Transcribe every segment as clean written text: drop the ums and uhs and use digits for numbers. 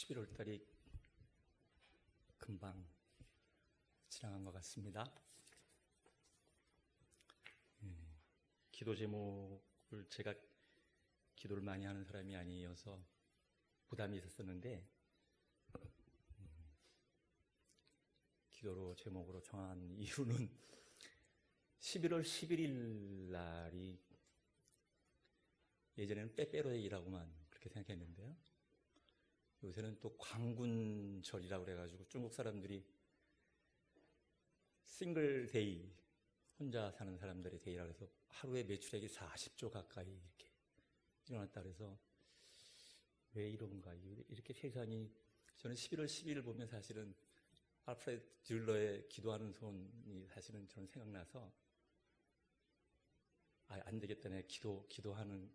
11월 달이 금방 지나간 것 같습니다. 기도 제목을 제가 기도를 많이 하는 사람이 아니어서 부담이 있었었는데 기도로 제목으로 정한 이유는 11월 11일 날이 예전에는 빼빼로데이라고만 그렇게 생각했는데요. 요새는 또 광군절이라고 그래가지고 중국 사람들이 싱글데이, 혼자 사는 사람들의 데이라고 해서 하루에 매출액이 40조 가까이 이렇게 일어났다 그래서 왜 이런가, 이렇게 세상이, 저는 11월 12일 보면 사실은 알프레드 듀러의 기도하는 손이 사실은 저는 생각나서 안 되겠다, 내 기도를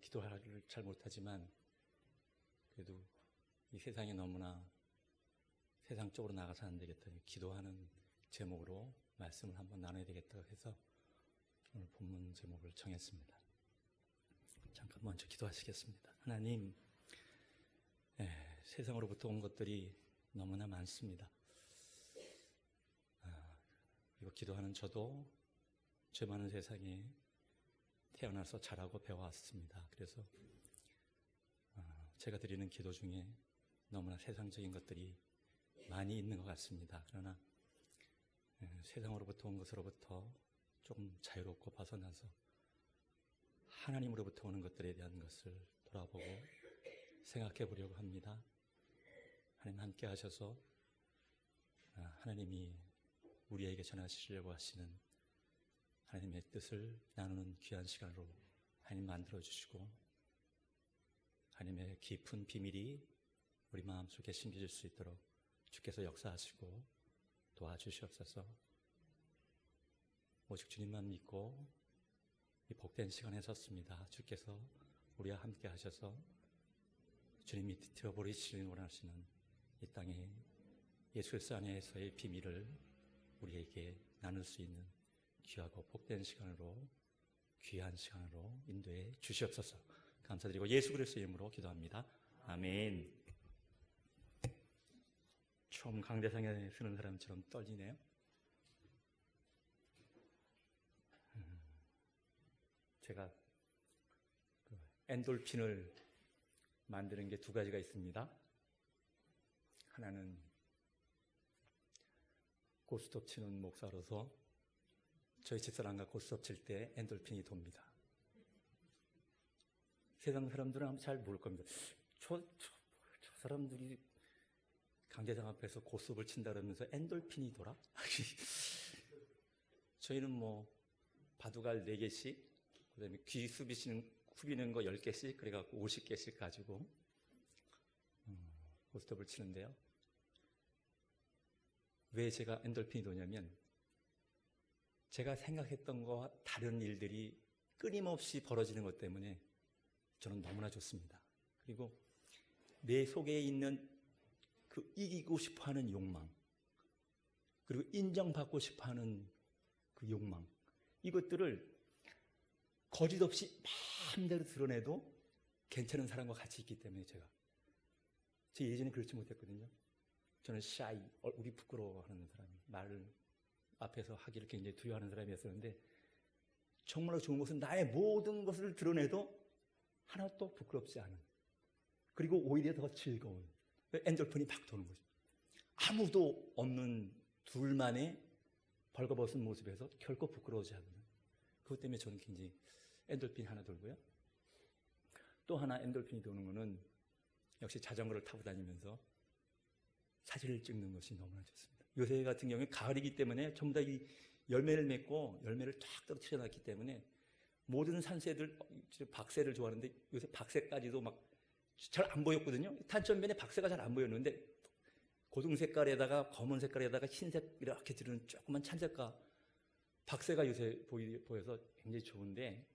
잘 못하지만 그래도 이 세상이 너무나 세상적으로 나가서 안 되겠다, 기도하는 제목으로 말씀을 한번 나눠야 되겠다고 해서 오늘 본문 제목을 정했습니다. 잠깐 먼저 기도하시겠습니다. 하나님, 세상으로부터 온 것들이 너무나 많습니다. 그리고 기도하는 저도 죄 많은 세상에 태어나서 자라고 배워왔습니다. 그래서 제가 드리는 기도 중에 너무나 세상적인 것들이 많이 있는 것 같습니다. 그러나 세상으로부터 온 것으로부터 조금 자유롭고 벗어나서 하나님으로부터 오는 것들에 대한 것을 돌아보고 생각해 보려고 합니다. 하나님 함께 하셔서 하나님이 우리에게 전하시려고 하시는 하나님의 뜻을 나누는 귀한 시간으로 하나님 만들어주시고 하나님의 깊은 비밀이 우리 마음속에 심겨질 수 있도록 주께서 역사하시고 도와주시옵소서. 오직 주님만 믿고 이 복된 시간에 섰습니다. 주께서 우리와 함께 하셔서 주님이 들어버리시길 원하시는 이 땅에 예수 그리스도 안에서의 비밀을 우리에게 나눌 수 있는 귀하고 복된 시간으로, 귀한 시간으로 인도해 주시옵소서. 감사드리고 예수 그리스도의 이름으로 기도합니다. 아멘. 처음 강대상에 서는 사람처럼 떨리네요. 제가 엔돌핀을 만드는 게 두 가지가 있습니다. 하나는 고스톱 치는 목사로서 저희 집사람과 고스톱 칠 때 엔돌핀이 돕니다. 세상 사람들은 아마 잘 모를 겁니다. 저 사람들이 강대상 앞에서 고스톱을 친다 그러면서 엔돌핀이 돌아? 저희는 바둑알 4개씩, 그 다음에 귀 후비는 거 10개씩, 그래갖고 50개씩 가지고 고스톱을 치는데요. 왜 제가 엔돌핀이 도냐면 제가 생각했던 거와 다른 일들이 끊임없이 벌어지는 것 때문에 저는 너무나 좋습니다. 그리고 내 속에 있는 그 이기고 싶어하는 욕망, 그리고 인정받고 싶어하는 그 욕망, 이것들을 거짓없이 마음대로 드러내도 괜찮은 사람과 같이 있기 때문에 제가 예전에 그렇지 못했거든요. 저는 샤이, 우리 부끄러워하는 사람이, 말을 앞에서 하기를 굉장히 두려워하는 사람이었었는데 정말로 좋은 것은 나의 모든 것을 드러내도 하나도 부끄럽지 않은, 그리고 오히려 더 즐거운 엔돌핀이 막 도는 거죠. 아무도 없는 둘만의 벌거벗은 모습에서 결코 부끄러워하지 않는, 그것 때문에 저는 굉장히 엔돌핀이 하나 돌고요. 또 하나 엔돌핀이 도는 거는 역시 자전거를 타고 다니면서 사진을 찍는 것이 너무나 좋습니다. 요새 같은 경우에 가을이기 때문에 전부 다 이 열매를 맺고 열매를 쫙 떨어뜨려 놨기 때문에 모든 산새들, 박새를 좋아하는데 요새 박새까지도 막 잘 안 보였거든요. 탄천변에 박새가 잘 안 보였는데 고등 색깔에다가 검은 색깔에다가 흰색 이렇게 들은 조그만 찬색과 박새가 요새 보여서 굉장히 좋은데,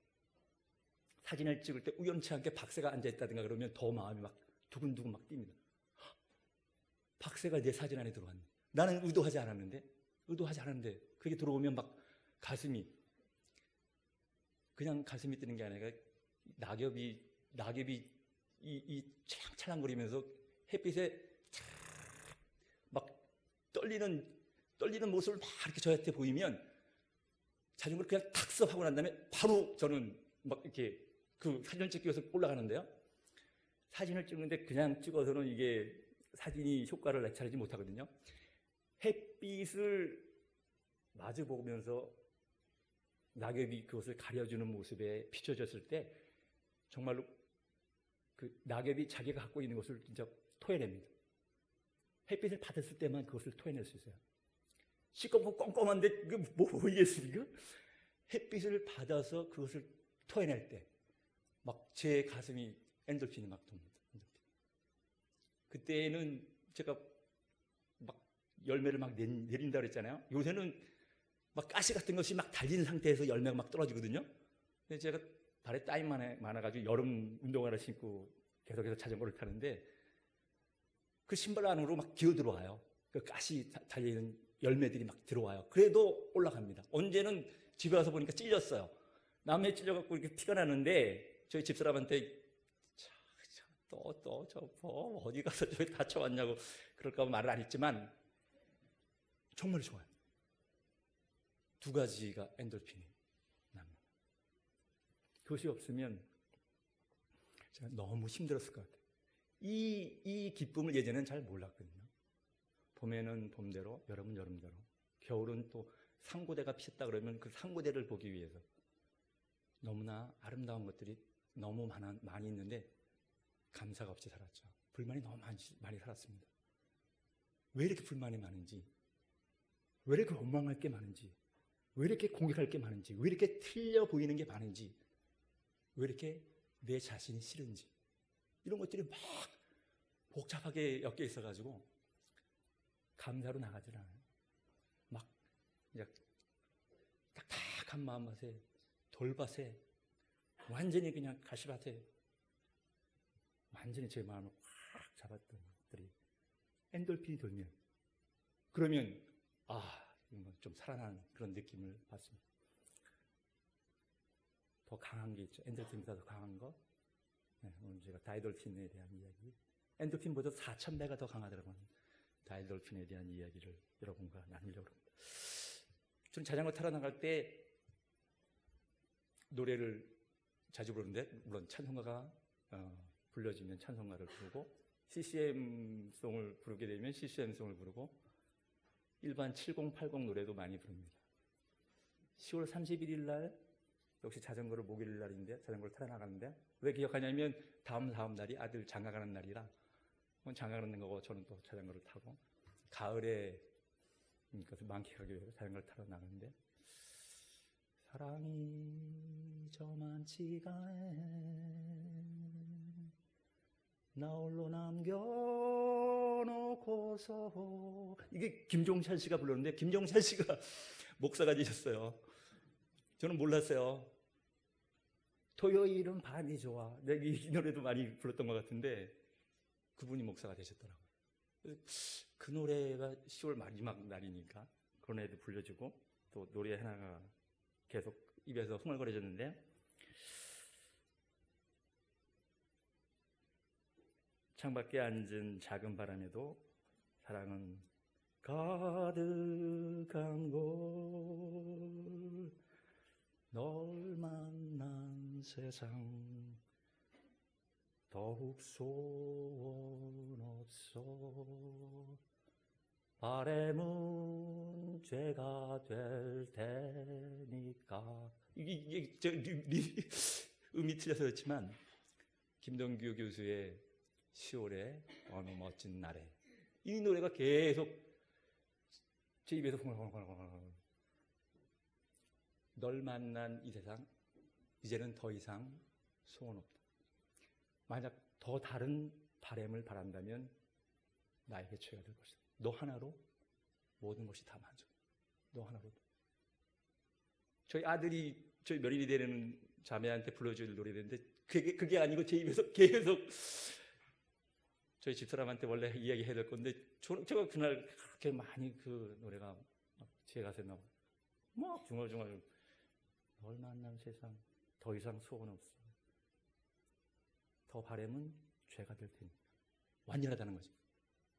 사진을 찍을 때 우연치 않게 박새가 앉아있다든가 그러면 더 마음이 막 두근두근 막 뜁니다. 박새가 내 사진 안에 들어왔네. 나는 의도하지 않았는데 그게 들어오면 막 그냥 가슴이 뛰는 게 아니라 낙엽이 이 찰랑찰랑거리면서 햇빛에 쫙 떨리는 모습을 막 이렇게 저한테 보이면 자전거를 그냥 탁 스톱하고 난 다음에 바로 저는 막 이렇게 그 사진을 찍기 위해서 올라가는데요. 사진을 찍는데 그냥 찍어서는 이게 사진이 효과를 나타내지 못하거든요. 햇빛을 마주 보면서 낙엽이 그것을 가려주는 모습에 비춰졌을 때 정말로 그 낙엽이 자기가 갖고 있는 것을 진짜 토해냅니다. 햇빛을 받았을 때만 그것을 토해낼 수 있어요. 시꺼멓고 껌껌한데 이게 뭐겠습니까? 햇빛을 받아서 그것을 토해낼 때 막 제 가슴이 엔돌핀이 막 돕니다. 그때는 제가 막 열매를 막 내린다 그랬잖아요. 요새는 막 가시 같은 것이 막 달린 상태에서 열매가 막 떨어지거든요. 근데 제가 발에 땀이 많아가지고 여름 운동화를 신고 계속해서 자전거를 타는데 그 신발 안으로 막 기어 들어와요. 그 가시 달려있는 열매들이 막 들어와요. 그래도 올라갑니다. 언제는 집에 와서 보니까 찔렸어요. 남에 찔려갖고 이렇게 피가 나는데 저희 집사람한테 또 어디 가서 저기 다쳐왔냐고 그럴까 봐 말을 안 했지만 정말 좋아요. 두 가지가 엔돌핀이 납니다. 그것이 없으면 제가 너무 힘들었을 것 같아요. 이 기쁨을 예전에는 잘 몰랐거든요. 봄에는 봄대로, 여름은 여름대로, 겨울은 또 상고대가 피었다 그러면 그 상고대를 보기 위해서 너무나 아름다운 것들이 너무 많이 있는데 감사가 없이 살았죠. 불만이 너무 많이 살았습니다. 왜 이렇게 불만이 많은지, 왜 이렇게 원망할 게 많은지, 왜 이렇게 공격할 게 많은지, 왜 이렇게 틀려 보이는 게 많은지, 왜 이렇게 내 자신이 싫은지, 이런 것들이 막 복잡하게 엮여 있어가지고 감사로 나가질 않아요. 막 이제 딱딱한 마음밭에 돌밭에 완전히 그냥 가시밭에 완전히 제 마음을 꽉 잡았던 것들이 엔돌핀이 돌면 그러면 좀 살아난 그런 느낌을 받습니다. 더 강한 게 있죠. 엔돌핀보다 더 강한 거. 네, 오늘 제가 다이돌핀에 대한 이야기. 엔돌핀보다 4,000배가 더 강하더라고요. 다이돌핀에 대한 이야기를 여러분과 나누려고 합니다. 저는 자전거 타러 나갈 때 노래를 자주 부르는데 물론 찬송가가 불려지면 찬송가를 부르고 CCM송을 부르게 되면 CCM송을 부르고 일반 7080 노래도 많이 부릅니다. 10월 31일 날 역시 자전거를 목요일 날인데 자전거를 타러 나가는데 왜 기억하냐면 다음 날이 아들 장가가는 날이라 장가가는 거고 저는 또 자전거를 타고 가을에 그것을 만끽하기 위해서 자전거를 타러 나가는데 사랑이 저만치가 나 홀로 남겨놓고서 이게 김종찬 씨가 불렀는데 김종찬 씨가 목사가 되셨어요. 저는 몰랐어요. 토요일은 밤이 좋아. 내가 이 노래도 많이 불렀던 것 같은데 그분이 목사가 되셨더라고요. 그 노래가 10월 마지막 날이니까 그 노래도 불려주고 또 노래 하나가 계속 입에서 흥얼거려졌는데 창밖에 앉은 작은 바람에도 사랑은 가득한 곳 널 만난 세상 더욱 소원 없어 바람은 죄가 될 테니까 이게 음이 틀려서 그렇지만 김동규 교수의 10월의 어느 멋진 날에 이 노래가 계속 제 입에서 널 만난 이 세상 이제는 더 이상 소원 없다. 만약 더 다른 바람을 바란다면 나에게 죄가 될 것이다. 너 하나로 모든 것이 다 만족. 너 하나로. 저희 아들이 저희 며느리 되는 자매한테 불러줄 노래인데 그게 아니고 제 입에서 계속 저희 집사람한테 원래 이야기해야 될 건데 제가 그날 그렇게 많이 그 노래가 제 가슴에 막 중얼중얼 널 만난 세상 더 이상 소원 없어. 더 바람은 죄가 될 테니 완전하다는 거죠.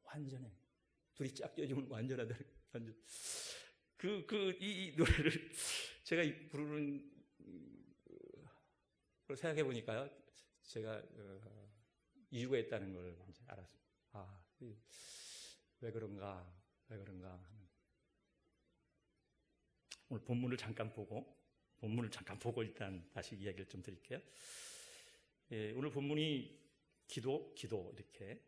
완전해. 둘이 짝 껴주면 완전하다는 완전. 이 노래를 제가 부르는 걸 생각해 보니까요, 제가 이유가 있다는 걸 이제 알았습니다. 왜 그런가 하는. 오늘 본문을 잠깐 보고 일단 다시 이야기를 좀 드릴게요. 예, 오늘 본문이 기도 이렇게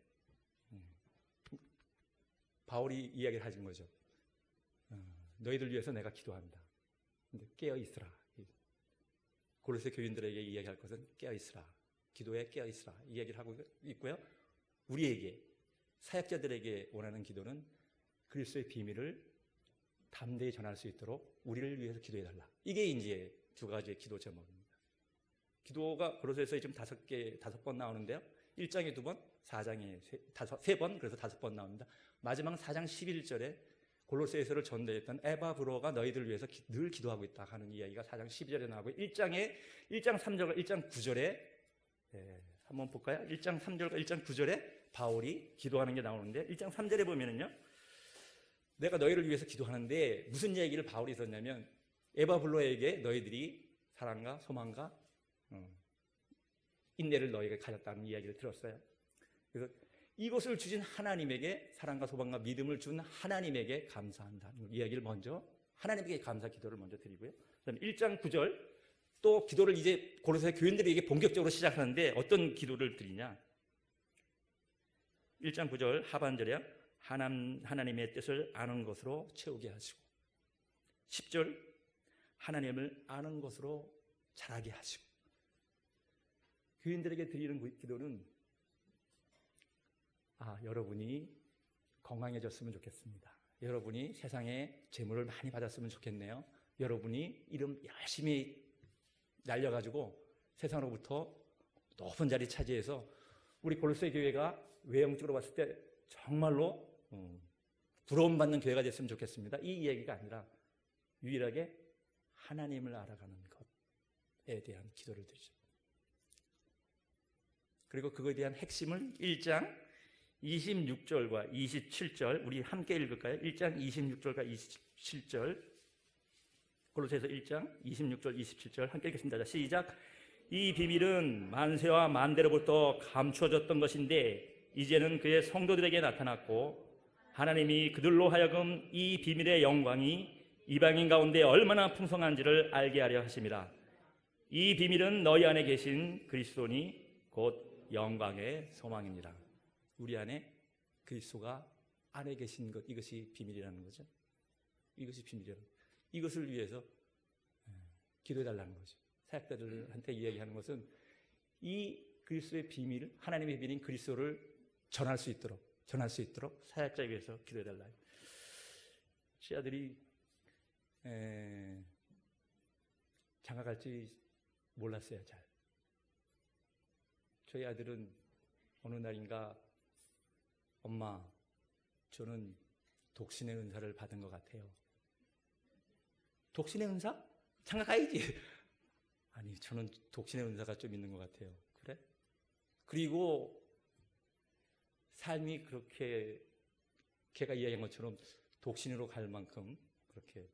바울이 이야기를 하신 거죠. 너희들 위해서 내가 기도한다. 근데 깨어 있으라. 고로새 교인들에게 이야기할 것은 깨어 있으라. 기도에 깨어 있으라. 이 얘기를 하고 있고요. 우리에게 사역자들에게 원하는 기도는 그리스도의 비밀을 담대히 전할 수 있도록 우리를 위해서 기도해 달라. 이게 이제 두 가지의 기도 제목입니다. 기도가 고로새서에 지금 5번 나오는데요. 1장에 2번, 4장에 3번, 그래서 5번 나옵니다. 마지막 4장 11절에 골로새서를 전도했던 에바브로가 너희들 위해서 늘 기도하고 있다 하는 이야기가 4장 12절에 나오고 1장 3절과 1장 9절에 한번 볼까요? 1장 3절과 1장 9절에 바울이 기도하는 게 나오는데 1장 3절에 보면은요, 내가 너희를 위해서 기도하는데 무슨 얘기를 바울이 썼냐면 에바블로에게 너희들이 사랑과 소망과 인내를 너희가 가졌다는 이야기를 들었어요. 그래서 이것을 주신 하나님에게 사랑과 소망과 믿음을 준 하나님에게 감사한다는 이야기를 먼저, 하나님에게 감사 기도를 먼저 드리고요. 그다음에 1장 9절 또 기도를 이제 고로새 교인들에게 본격적으로 시작하는데 어떤 기도를 드리냐? 1장 9절 하반절에 하나님의 뜻을 아는 것으로 채우게 하시고, 10절 하나님을 아는 것으로 자라게 하시고. 교인들에게 드리는 기도는 여러분이 건강해졌으면 좋겠습니다. 여러분이 세상에 재물을 많이 받았으면 좋겠네요. 여러분이 이름 열심히 날려가지고 세상으로부터 높은 자리 차지해서 우리 골로새 교회가 외형적으로 봤을 때 정말로 부러움받는 교회가 됐으면 좋겠습니다. 이 이야기가 아니라 유일하게 하나님을 알아가는 것에 대한 기도를 드리죠. 그리고 그거에 대한 핵심을 1장 26절과 27절 우리 함께 읽을까요? 1장 26절과 27절 골로새서 1장 26절 27절 함께 읽겠습니다. 시작. 이 비밀은 만세와 만대로부터 감추어졌던 것인데 이제는 그의 성도들에게 나타났고 하나님이 그들로 하여금 이 비밀의 영광이 이방인 가운데 얼마나 풍성한지를 알게 하려 하심이라. 이 비밀은 너희 안에 계신 그리스도니 곧 영광의 소망입니다. 우리 안에 그리스도가 안에 계신 것, 이것이 비밀이라는 거죠. 이것이 비밀이라는 거죠. 이것을 위해서 기도해달라는 거죠. 사역자들한테 이야기하는 것은 이 그리스도의 비밀, 하나님의 비밀인 그리스도를 전할 수 있도록 사역자에 위해서 기도해달라. 제 아들이 장가갈지 몰랐어요. 잘. 저희 아들은 어느 날인가 엄마, 저는 독신의 은사를 받은 것 같아요. 독신의 은사? 장가 가야지. 아니, 저는 독신의 은사가 좀 있는 것 같아요. 그래? 그리고 삶이 그렇게 걔가 이야기한 것처럼 독신으로 갈 만큼 그렇게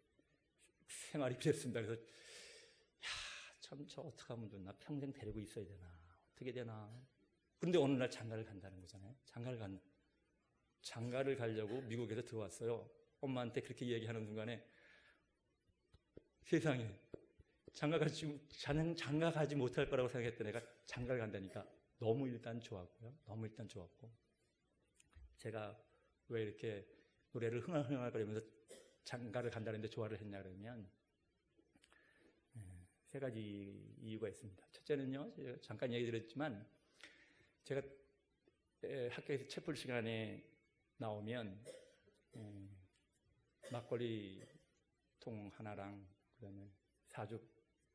생활이 그랬습니다. 그래서 참 저 어떻게 하면 좋나? 평생 데리고 있어야 되나? 어떻게 되나? 그런데 어느 날 장가를 간다는 거잖아요. 장가를 가려고 미국에서 들어왔어요. 엄마한테 그렇게 이야기하는 순간에 세상에 장가 가지 못할 거라고 생각했던 애가 장가를 간다니까 너무 일단 좋았고요. 너무 일단 좋았고, 제가 왜 이렇게 노래를 흥얼흥얼거리면서 장가를 간다는데 좋아를 했냐 그러면 세 가지 이유가 있습니다. 첫째는요, 제가 잠깐 얘기 드렸지만 제가 학교에서 채플 시간에 나오면 막걸리 통 하나랑 그다음에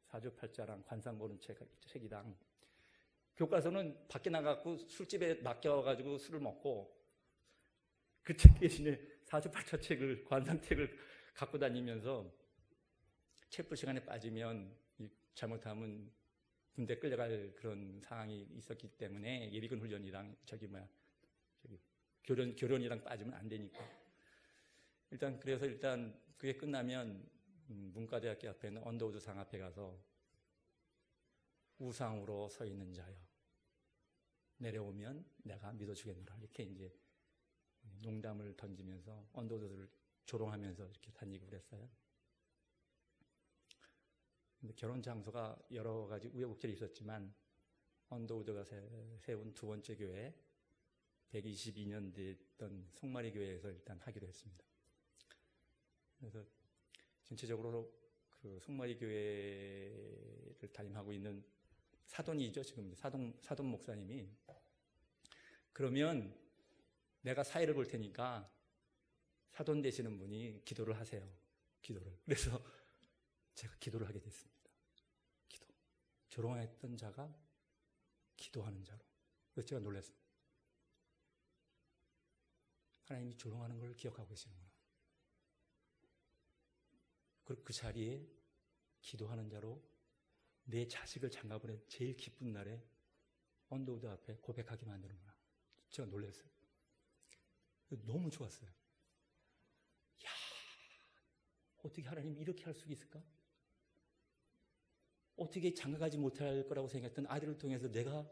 사주팔자랑 관상 보는 책이랑 교과서는 밖에 나가고 술집에 맡겨가지고 술을 먹고 그 책 대신에 사주팔자 책을, 관상책을 갖고 다니면서 채플 시간에 빠지면 잘못하면 군대 끌려갈 그런 상황이 있었기 때문에 예비군 훈련이랑 결혼이랑 빠지면 안 되니까 그래서 일단 그게 끝나면 문과대학교 앞에 있는 언더우드 상 앞에 가서 우상으로 서 있는 자여 내려오면 내가 믿어주겠노라 이렇게 이제 농담을 던지면서 언더우드를 조롱하면서 이렇게 다니고 그랬어요. 근데 결혼 장소가 여러 가지 우여곡절이 있었지만 언더우드가 세운 두 번째 교회 122년 됐던 송마리 교회에서 일단 하기로 했습니다. 그래서 전체적으로 그 송마리 교회를 담임하고 있는 사돈이죠. 지금 사돈 목사님이 그러면 내가 사회를 볼 테니까 사돈 되시는 분이 기도를 하세요. 기도를. 그래서 제가 기도를 하게 됐습니다. 기도. 조롱했던 자가 기도하는 자로. 그래서 제가 놀랐습니다. 하나님이 조롱하는 걸 기억하고 계시는구나. 그 자리에 기도하는 자로 내 자식을 장가보낸 제일 기쁜 날에 언더우드 앞에 고백하게 만드는구나. 제가 놀랐어요. 너무 좋았어요. 야, 어떻게 하나님이 이렇게 할 수 있을까? 어떻게 장가가지 못할 거라고 생각했던 아들을 통해서 내가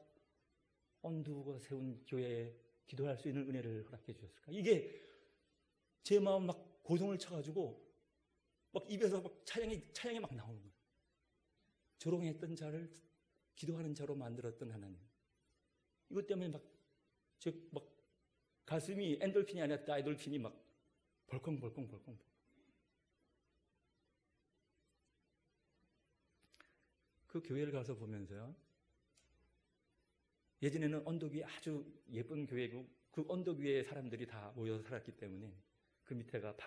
언더우드가 세운 교회에 기도할 수 있는 은혜를 허락해 주셨을까? 이게 제 마음 막 고동을 쳐가지고 막 입에서 막 찬양이 막 나오는 거예요. 조롱했던 자를 기도하는 자로 만들었던 하나님. 이것 때문에 막 가슴이 엔돌핀이 아니라 다이돌핀이 막 벌컹벌컹. 그 교회를 가서 보면서요. 예전에는 언덕 위에 아주 예쁜 교회고 그 언덕 위에 사람들이 다 모여서 살았기 때문에 그 밑에가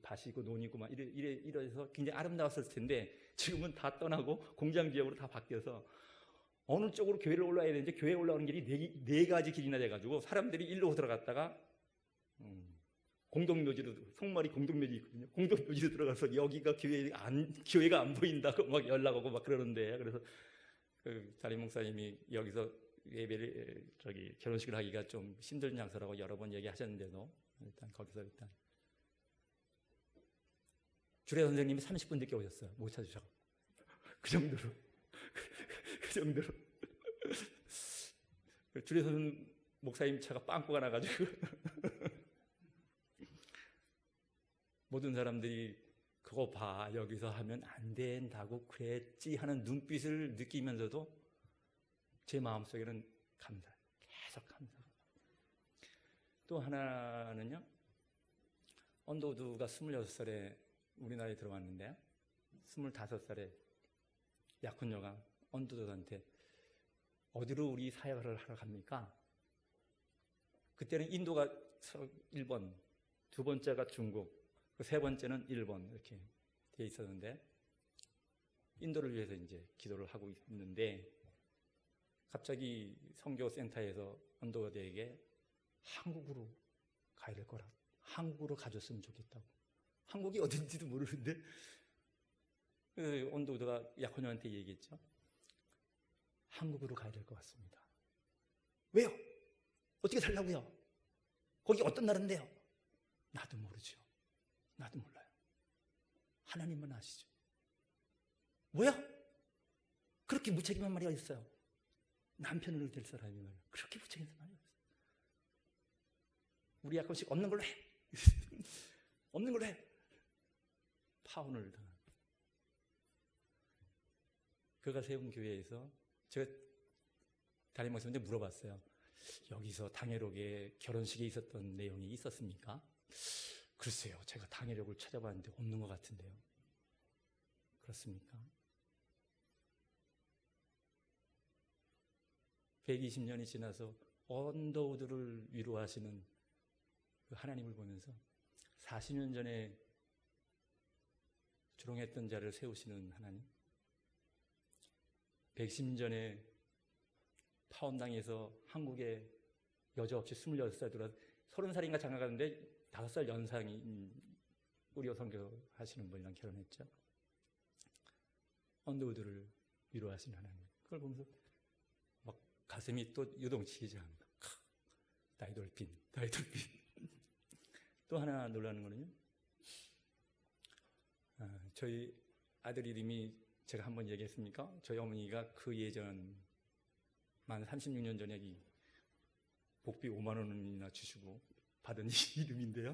밭이고 논이고 막 이래서 굉장히 아름다웠을 텐데 지금은 다 떠나고 공장 지역으로 다 바뀌어서 어느 쪽으로 교회를 올라야 되는지 교회에 올라오는 길이 네 가지 길이나 돼가지고 사람들이 일로 들어갔다가 공동묘지로 송마리 공동묘지 있거든요. 공동묘지로 들어가서 여기가 교회가 안 보인다고 막 연락 오고 막 그러는데 그래서 그 담임 목사님이 여기서 예배를 결혼식을 하기가 좀 힘든 장소라고 여러 번 얘기하셨는데도 일단 거기서 주례 선생님이 30분 늦게 오셨어요. 못 찾으셔. 그 정도로. 주례 선생 목사님 차가 빵꾸가 나가지고 모든 사람들이 그거 봐 여기서 하면 안 된다고 그랬지 하는 눈빛을 느끼면서도 제 마음속에는 감사, 계속 감사가. 또 하나는요, 언더우드가 26살에 우리나라에 들어왔는데 25살에 약혼녀가 언더우드한테 어디로 우리 사역을 하러 갑니까? 그때는 인도가 1번, 두 번째가 중국, 세 번째는 일본 이렇게 돼 있었는데 인도를 위해서 이제 기도를 하고 있는데 갑자기 선교센터에서 언더우드에게 한국으로 가야 될 거라, 한국으로 가줬으면 좋겠다고. 한국이 어딘지도 모르는데 언더우드가 약혼녀한테 얘기했죠. 한국으로 가야 될 것 같습니다. 왜요? 어떻게 살라고요? 거기 어떤 나라인데요? 나도 모르죠. 나도 몰라요. 하나님만 아시죠. 뭐야? 그렇게 무책임한 말이 어딨어요? 남편으로 될 사람이 말이야. 그렇게 무책임한 말이 어딨어요? 우리 약혼식 없는 걸로 해. 없는 걸로 해. 파혼을 당한. 그가 세운 교회에서 제가 담임 목사님한테 물어봤어요. 여기서 당회록에 결혼식에 있었던 내용이 있었습니까? 글쎄요. 제가 당회록을 찾아봤는데 없는 것 같은데요. 그렇습니까? 120년이 지나서 언더우드를 위로하시는 그 하나님을 보면서 40년 전에 조롱했던 자를 세우시는 하나님, 110년 전에 파혼당해서 한국에 여자 없이 26살 들어서 30살인가 장가가는데 5살 연상인 우리어 선교하시는 분이랑 결혼했죠. 언더우드를 위로하시는 하나님. 그걸 보면서 막 가슴이 또 요동치지 않는다. 다이돌핀. 또 하나 놀라는 거는요. 저희 아들 이름이 제가 한번 얘기했습니까? 저희 어머니가 그 예전 만 36년 전에 이 복비 5만 원이나 주시고 받은 이름인데요.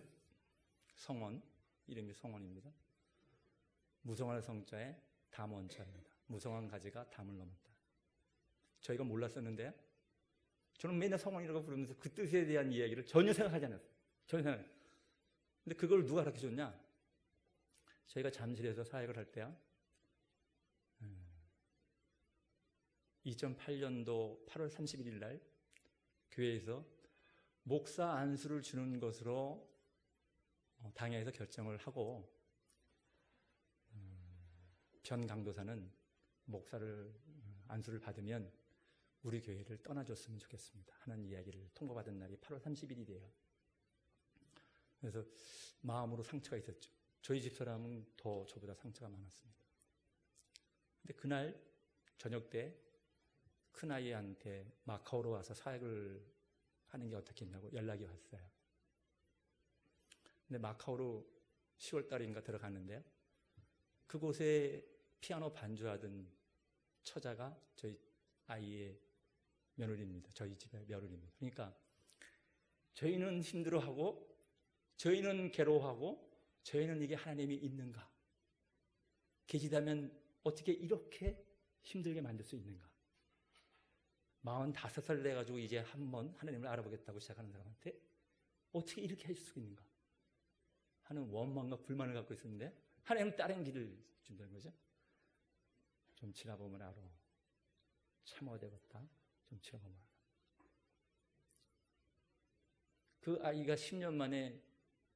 성원, 이름이 성원입니다. 무성한 성자에 담원자입니다. 무성한 가지가 담을 넘었다. 저희가 몰랐었는데 저는 맨날 성원이라고 부르면서 그 뜻에 대한 이야기를 전혀 생각하지 않았어요. 전혀 생각. 근데 그걸 누가 가르쳐줬냐? 저희가 잠실에서 사역을 할 때야 2008년도 8월 31일 날 교회에서 목사 안수를 주는 것으로 당회에서 결정을 하고 변 강도사는 목사를 안수를 받으면 우리 교회를 떠나줬으면 좋겠습니다 하는 이야기를 통보받은 날이 8월 30일이래요. 그래서 마음으로 상처가 있었죠. 저희 집사람은 더 저보다 상처가 많았습니다. 근데 그날 저녁 때 큰아이한테 마카오로 와서 사역을 하는 게 어떻겠냐고 연락이 왔어요. 근데 마카오로 10월 달인가 들어갔는데 그곳에 피아노 반주하던 처자가 저희 아이의 며느리입니다. 저희 집의 며느리입니다. 그러니까 저희는 힘들어하고 저희는 괴로워하고 저희는 이게 하나님이 있는가? 계시다면 어떻게 이렇게 힘들게 만들 수 있는가? 45살 돼가지고 이제 한번 하나님을 알아보겠다고 시작하는 사람한테 어떻게 이렇게 할 수 있는가? 하는 원망과 불만을 갖고 있었는데 하나님은 다른 길을 준다는 거죠. 좀 지나보면 알아. 참아야 되겠다. 좀 지나보면 알아. 그 아이가 10년 만에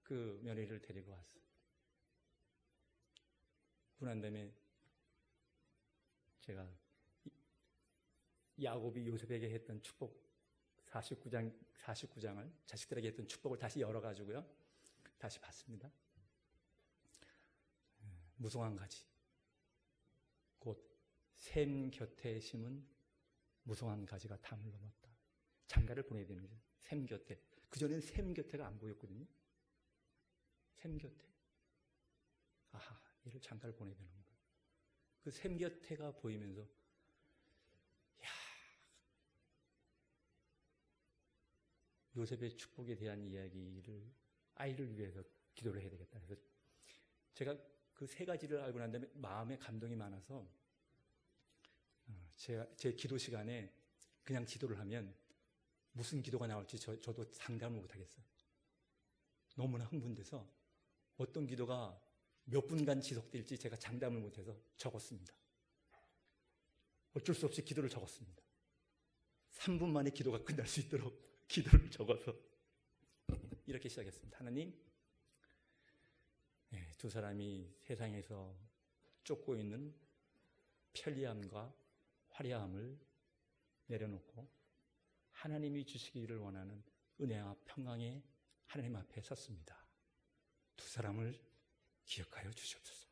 그 며느리를 데리고 왔어. 그러고 난 다음에 제가 야곱이 요셉에게 했던 축복 49장을 자식들에게 했던 축복을 다시 열어가지고요. 다시 봤습니다. 무성한 가지. 곧 샘 곁에 심은 무성한 가지가 담을 넘었다. 장가를 보내야 되는 거죠. 샘 곁에. 그전에는 샘 곁에가 안 보였거든요. 샘 곁에. 아하, 얘를 장가를 보내야 되는 거예요. 그 샘 곁에가 보이면서 요셉의 축복에 대한 이야기를 아이를 위해서 기도를 해야 되겠다. 그래서 제가 그 세 가지를 알고 난 다음에 마음에 감동이 많아서 제 기도 시간에 그냥 기도를 하면 무슨 기도가 나올지 저도 상담을 못하겠어요. 너무나 흥분돼서 어떤 기도가 몇 분간 지속될지 제가 장담을 못해서 적었습니다. 어쩔 수 없이 기도를 적었습니다. 3분 만에 기도가 끝날 수 있도록 기도를 적어서 이렇게 시작했습니다. 하나님, 두 사람이 세상에서 쫓고 있는 편리함과 화려함을 내려놓고 하나님이 주시기를 원하는 은혜와 평강의 하나님 앞에 섰습니다. 두 사람을 기억하여 주시옵소서.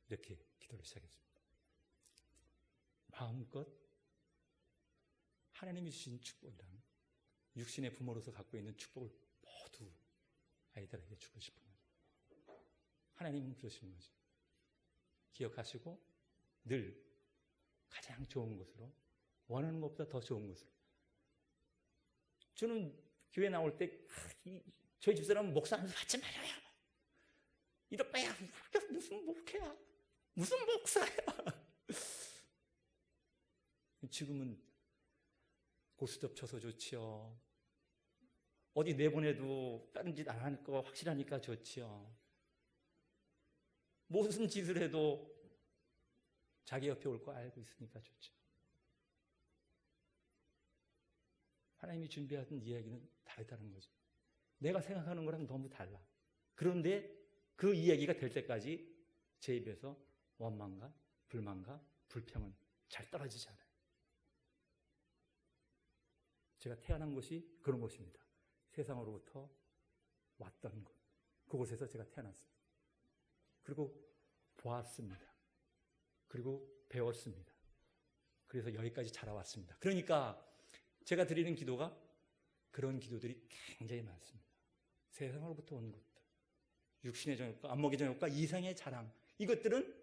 이렇게 기도를 시작했습니다. 마음껏 하나님이 주신 축복이란 육신의 부모로서 갖고 있는 축복을 모두 아이들에게 주고 싶은 거죠. 하나님은 그러시는 거죠. 기억하시고 늘 가장 좋은 것으로, 원하는 것보다 더 좋은 것으로. 저는 교회 나올 때 저희 집사람은 목사 안수 받지 말아요. 이럴 바야 무슨 목회야, 무슨 목사야. 지금은 고스톱 쳐서 좋지요. 어디 내보내도 다른 짓 안 할 거 확실하니까 좋지요. 무슨 짓을 해도 자기 옆에 올 거 알고 있으니까 좋죠. 하나님이 준비하던 이야기는 다르다는 거죠. 내가 생각하는 거랑 너무 달라. 그런데 그 이야기가 될 때까지 제 입에서 원망과 불만과 불평은 잘 떨어지지 않아요. 제가 태어난 곳이 그런 곳입니다. 세상으로부터 왔던 곳. 그곳에서 제가 태어났습니다. 그리고 보았습니다. 그리고 배웠습니다. 그래서 여기까지 자라왔습니다. 그러니까 제가 드리는 기도가 그런 기도들이 굉장히 많습니다. 세상으로부터 온 것들, 육신의 정욕과 안목의 정욕과 이상의 자랑, 이것들은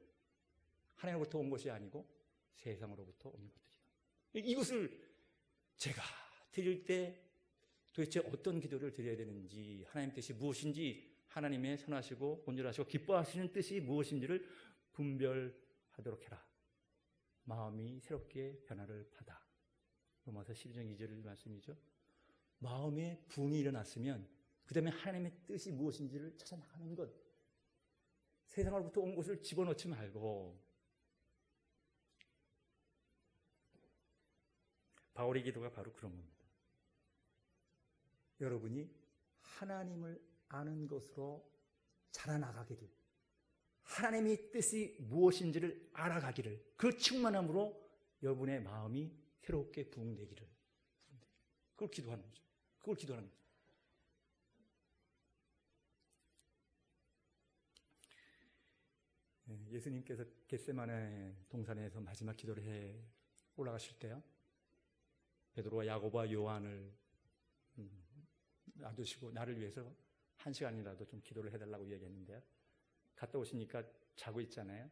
하나님으로부터 온 것이 아니고 세상으로부터 온 것들이다. 이것을 제가 드릴 때 도대체 어떤 기도를 드려야 되는지, 하나님 뜻이 무엇인지, 하나님의 선하시고 온전하시고 기뻐하시는 뜻이 무엇인지를 분별하도록 해라. 마음이 새롭게 변화를 받아. 로마서 12장 2절 말씀이죠. 마음에 부흥이 일어났으면 그 다음에 하나님의 뜻이 무엇인지를 찾아 나가는 것. 세상으로부터 온 것을 집어넣지 말고. 바울의 기도가 바로 그런 겁니다. 여러분이 하나님을 아는 것으로 자라나가기를, 하나님의 뜻이 무엇인지를 알아가기를, 그 충만함으로 여러분의 마음이 새롭게 부흥되기를, 그걸 기도하는 거죠. 그걸 기도하는 거죠. 예수님께서 겟세마네 동산에서 마지막 기도를 해 올라가실 때요, 베드로와 야고보와 요한을 놔두시고 나를 위해서 1시간이라도 좀 기도를 해달라고 얘기했는데요, 갔다 오시니까 자고 있잖아요.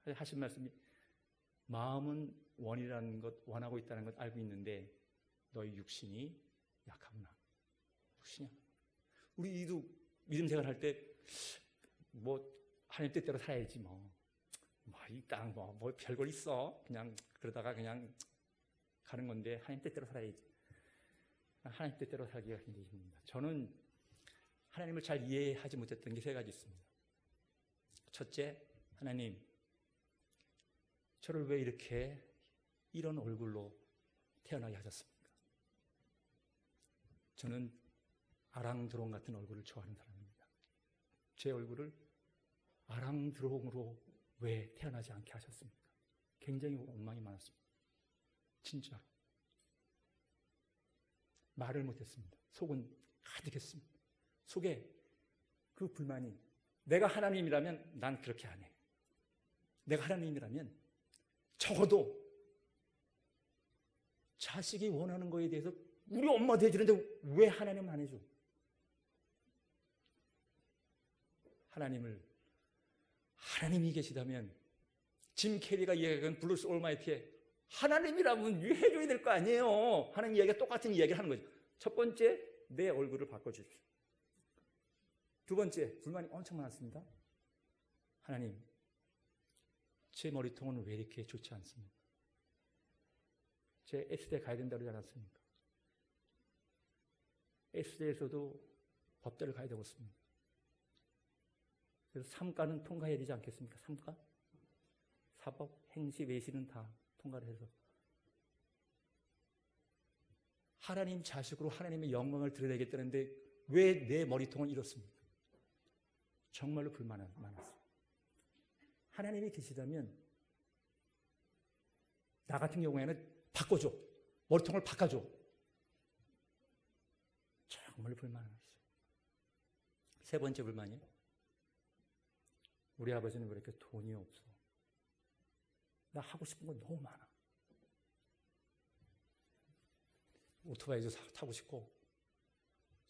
하신 말씀이, 마음은 원하고 있다는 것 알고 있는데 너희 육신이 약하구나. 육신이 약하구나. 우리도 믿음 생활할 때 하나님 뜻대로 살아야지 이 땅 별걸 있어, 그냥 그러다가 그냥 가는 건데 하나님 뜻대로 살아야지. 하나님 뜻대로 살기가 굉장히 힘듭니다. 저는 하나님을 잘 이해하지 못했던 게 3가지 있습니다. 첫째, 하나님, 저를 왜 이렇게 이런 얼굴로 태어나게 하셨습니까? 저는 아랑드롱 같은 얼굴을 좋아하는 사람입니다. 제 얼굴을 아랑드롱으로 왜 태어나지 않게 하셨습니까? 굉장히 원망이 많았습니다. 진짜로. 말을 못했습니다. 속은 가득했습니다. 속에 그 불만이, 내가 하나님이라면 난 그렇게 안 해. 내가 하나님이라면 적어도 자식이 원하는 거에 대해서 우리 엄마도 해주는데 왜 하나님은 안 해줘? 하나님이 계시다면, 짐 캐리가 이야기한 블루스 올마이티에 하나님이라면 해줘야 될 거 아니에요. 하는 이야기가 똑같은 이야기를 하는 거죠. 첫 번째, 내 얼굴을 바꿔주십시오. 두 번째, 불만이 엄청 많았습니다. 하나님, 제 머리통은 왜 이렇게 좋지 않습니까? 제 S대 가야 된다고 그러지 않았습니까? S대에서도 법대를 가야 되고 있습니다. 그래서 3과는 통과해야 되지 않겠습니까? 3과? 사법, 행시, 외시는 다 통과를 해서 하나님 자식으로 하나님의 영광을 드러내겠다는데 왜 내 머리통은 이렇습니까? 정말로 불만이 많았어요. 하나님이 계시다면 나 같은 경우에는 바꿔줘. 머리통을 바꿔줘. 정말로 불만이 많았어요. 3번째 불만이요. 우리 아버지는 왜 이렇게 돈이 없어? 나 하고 싶은 건 너무 많아. 오토바이도 타고 싶고,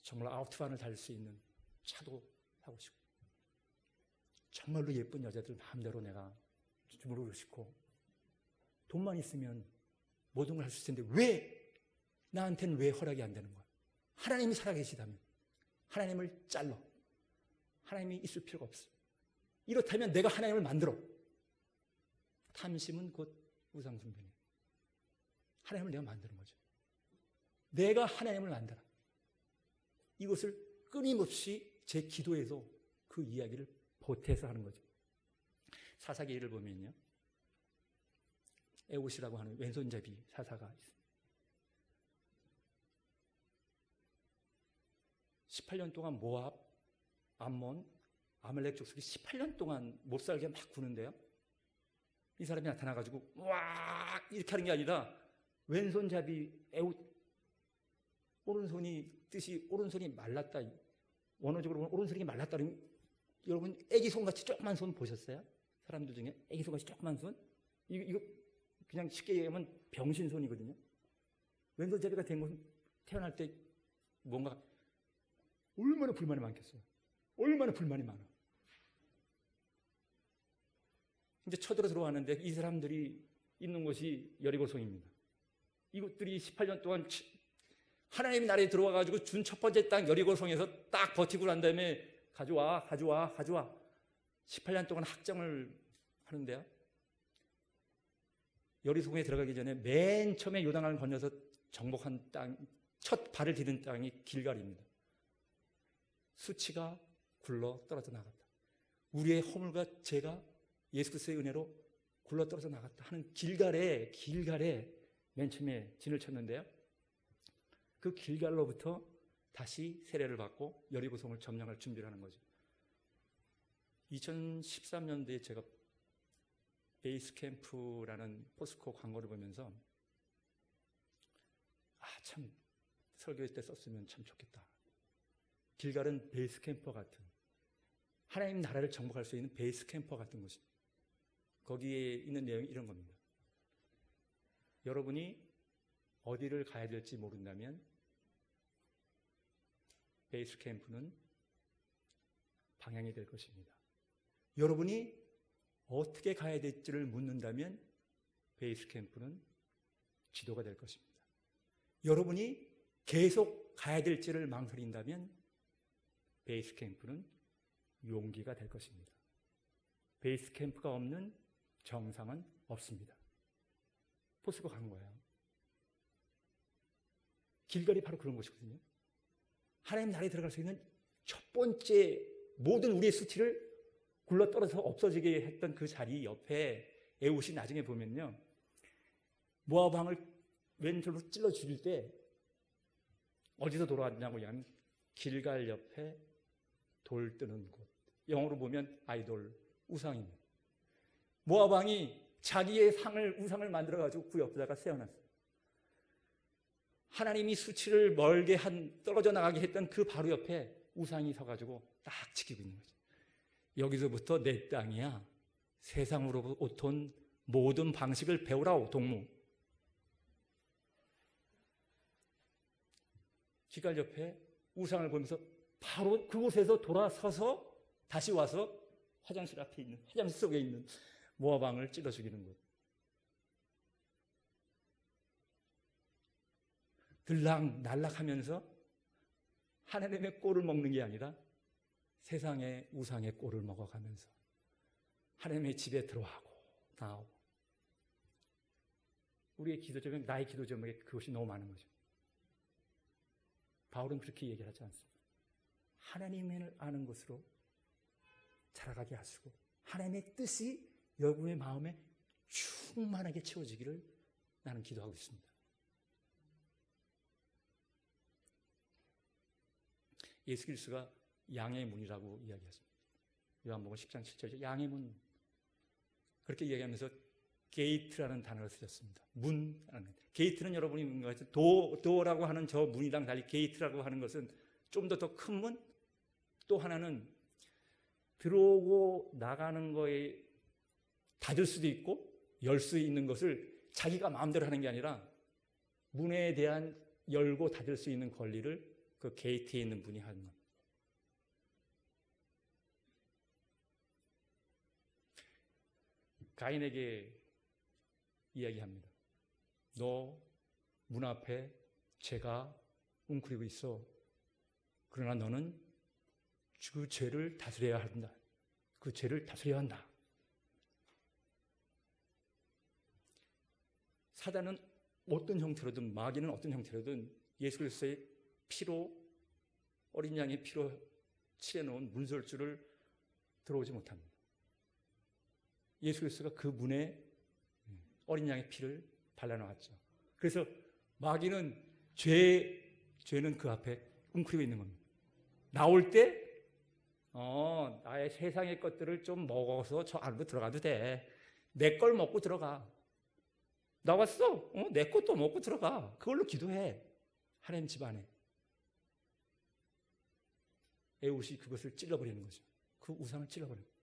정말 아우트반을 달릴 수 있는 차도 타고 싶고, 정말로 예쁜 여자들 마음대로 내가 주무르고 싶고, 돈만 있으면 모든 걸 할 수 있을 텐데 왜 나한테는 왜 허락이 안 되는 거야? 하나님이 살아계시다면 하나님을 잘라. 하나님이 있을 필요가 없어. 이렇다면 내가 하나님을 만들어. 탐심은 곧 우상숭배네. 하나님을 내가 만드는 거죠. 내가 하나님을 만들어. 이것을 끊임없이 제 기도에서 그 이야기를 보태서 하는 거죠. 사사기를 보면요, 에봇이라고 하는 왼손잡이 사사가 있습니다. 18년 동안 모압, 암몬, 아말렉 족속이 18년 동안 못 살게 막 구는데요, 이 사람이 나타나가지고 와 이렇게 하는 게 아니라 왼손잡이 에봇, 오른손이 뜻이 오른손이 말랐다. 원어적으로 오른손이 말랐다. 여러분 애기 손같이 조그만 손 보셨어요? 사람들 중에 애기 손같이 조그만 손? 이거 그냥 쉽게 얘기하면 병신손이거든요. 왼손잡이가 된 것은 태어날 때 뭔가 얼마나 불만이 많겠어요. 얼마나 불만이 많아. 이제 쳐들어 들어왔는데 이 사람들이 있는 곳이 여리고성입니다. 이곳들이 18년 동안 하나님 나라에 들어와가지고 준 첫 번째 땅 여리고성에서 딱 버티고 난 다음에 가져와 18년 동안 학정을 하는데요. 여리고성에 들어가기 전에 맨 처음에 요단강을 건너서 정복한 땅, 첫 발을 디딘 땅이 길갈입니다. 수치가 굴러 떨어져 나갔다. 우리의 허물과 죄가 예수 그리스도의 은혜로 굴러 떨어져 나갔다 하는 길갈에 맨 처음에 진을 쳤는데요. 그 길갈로부터 다시 세례를 받고 여리고성을 점령할 준비를 하는 거죠. 2013년도에 제가 베이스캠프라는 포스코 광고를 보면서 참 설교회 때 썼으면 참 좋겠다. 길갈은 베이스캠프 같은, 하나님 나라를 정복할 수 있는 베이스캠프 같은 곳입니다. 거기에 있는 내용이 이런 겁니다. 여러분이 어디를 가야 될지 모른다면 베이스캠프는 방향이 될 것입니다. 여러분이 어떻게 가야 될지를 묻는다면 베이스캠프는 지도가 될 것입니다. 여러분이 계속 가야 될지를 망설인다면 베이스캠프는 용기가 될 것입니다. 베이스캠프가 없는 정상은 없습니다. 포스코 간 거예요. 길갈이 바로 그런 것이거든요. 하나님 나라에 들어갈 수 있는 첫 번째 모든 우리의 수치를 굴러떨어서 없어지게 했던 그 자리 옆에 에훗이 나중에 보면요. 모압 왕을 왼손으로 찔러 죽일 때 어디서 돌아왔냐고 하면 길갈 옆에 돌 뜨는 곳. 영어로 보면 아이돌, 우상입니다. 모압 왕이 자기의 우상을 만들어가지고 그 옆에다가 세워놨어요. 하나님이 수치를 멀게 떨어져 나가게 했던 그 바로 옆에 우상이 서가지고 딱 지키고 있는 거죠. 여기서부터 내 땅이야. 세상으로부터 온 모든 방식을 배우라오, 동무. 길갈 옆에 우상을 보면서 바로 그곳에서 돌아서서 다시 와서 화장실 앞에 있는, 화장실 속에 있는 모압 왕을 찔러 죽이는 것. 들락날락하면서 하나님의 꼴을 먹는 게 아니라 세상의 우상의 꼴을 먹어가면서 하나님의 집에 들어가고 나오고. 우리의 기도 제목에, 나의 기도 제목에 그것이 너무 많은 거죠. 바울은 그렇게 얘기를 하지 않습니다. 하나님을 아는 것으로 자라가게 하시고 하나님의 뜻이 여러분의 마음에 충만하게 채워지기를 나는 기도하고 있습니다. 예수 그리스도가 양의 문이라고 이야기하십니다. 요한복음 10장 7절에 양의 문. 그렇게 이야기하면서 게이트라는 단어를 쓰셨습니다. 문. 게이트는 여러분이 뭔가 같이 도어라고 하는 저 문이랑 달리 게이트라고 하는 것은 좀 더 큰 문. 또 하나는 들어오고 나가는 거에 닫을 수도 있고 열 수 있는 것을 자기가 마음대로 하는 게 아니라 문에 대한 열고 닫을 수 있는 권리를 그 게이트에 있는 분이 하는 겁니다. 가인에게 이야기합니다. 너 문 앞에 죄가 웅크리고 있어. 그러나 너는 그 죄를 다스려야 한다. 그 죄를 다스려야 한다. 사단은 어떤 형태로든, 마귀는 어떤 형태로든 예수 그리스도의 피로, 어린 양의 피로 칠해놓은 문설주를 들어오지 못합니다. 예수 그리스도가 그 문에 어린 양의 피를 발라놓았죠. 그래서 마귀는 죄는 그 앞에 웅크리고 있는 겁니다. 나올 때 나의 세상의 것들을 좀 먹어서 저 안으로 들어가도 돼. 내 걸 먹고 들어가. 나왔어? 내 것도 먹고 들어가. 그걸로 기도해. 하나님 집 안에. 에훗이 그것을 찔러버리는 거죠. 그 우상을 찔러버리는 거예요.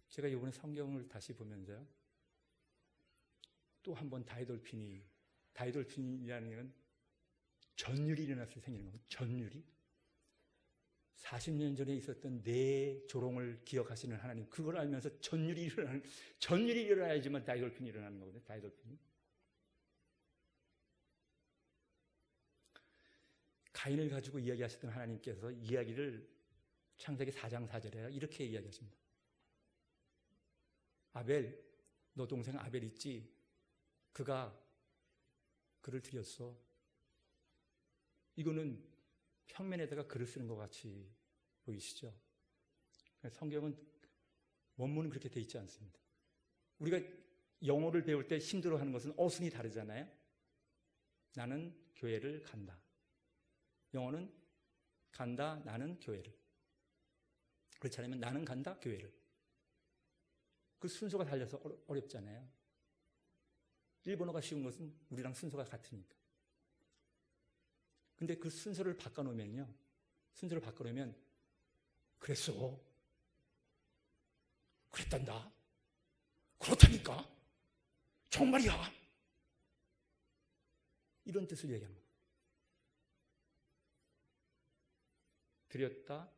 제가 이번에 성경을 다시 보면서요. 또 한 번 다이돌핀이라는 건 전율이 일어났을 때 생기는 겁니다. 전율이. 40년 전에 있었던 내 조롱을 기억하시는 하나님, 그걸 알면서 전율이 일어나야지만 다이돌핀이 일어나는 거거든요. 다이돌핀이. 가인을 가지고 이야기하셨던 하나님께서 이야기를 창세기 4장 4절에 이렇게 이야기하십니다. 아벨, 너 동생 아벨 있지? 그가 글을 드렸어. 이거는 평면에다가 글을 쓰는 것 같이 보이시죠? 성경은 원문은 그렇게 돼 있지 않습니다. 우리가 영어를 배울 때 힘들어하는 것은 어순이 다르잖아요. 나는 교회를 간다. 영어는 간다, 나는 교회를. 그렇지 않으면 나는 간다, 교회를. 그 순서가 달려서 어렵잖아요. 일본어가 쉬운 것은 우리랑 순서가 같으니까. 근데 그 순서를 바꿔놓으면요. 순서를 바꿔놓으면 그랬어. 그랬단다. 그렇다니까. 정말이야. 이런 뜻을 얘기하는 거예요. 드렸다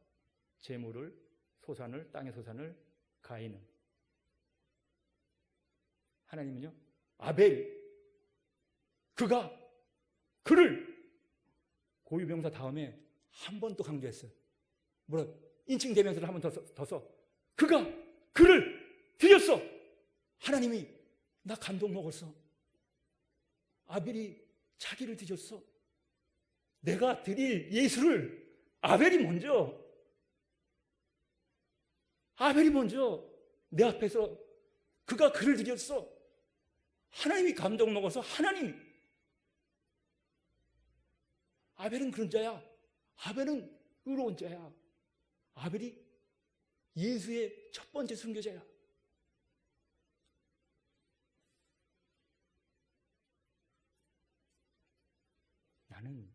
재물을, 소산을, 땅의 소산을 가인은. 하나님은요, 아벨, 그가 그를 고유명사 다음에 한 번 또 강조했어요. 뭐라? 인칭 대명사를 한 번 더 써. 그가 그를 드렸어. 하나님이 나 감동 먹었어. 아벨이 자기를 드렸어. 내가 드릴 예수를 아벨이 먼저 내 앞에서 그가 그를 드렸어. 하나님이 감동 먹어서 하나님, 아벨은 그런 자야. 아벨은 의로운 자야. 아벨이 예수의 첫 번째 순교자야. 나는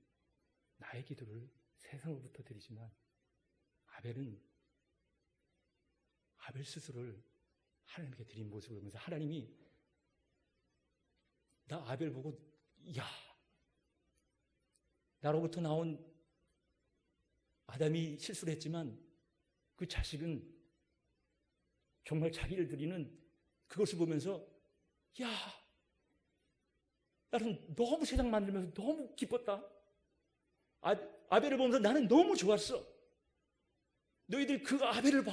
나의 기도를 세상으로부터 드리지만 아벨은 아벨 스스로를 하나님께 드린 모습을 보면서 하나님이 나 아벨 보고, 야, 나로부터 나온 아담이 실수를 했지만 그 자식은 정말 자기를 드리는 그것을 보면서, 야, 나는 너무 세상 만들면서 너무 기뻤다. 아벨을 보면서 나는 너무 좋았어. 너희들 그 아벨을 봐.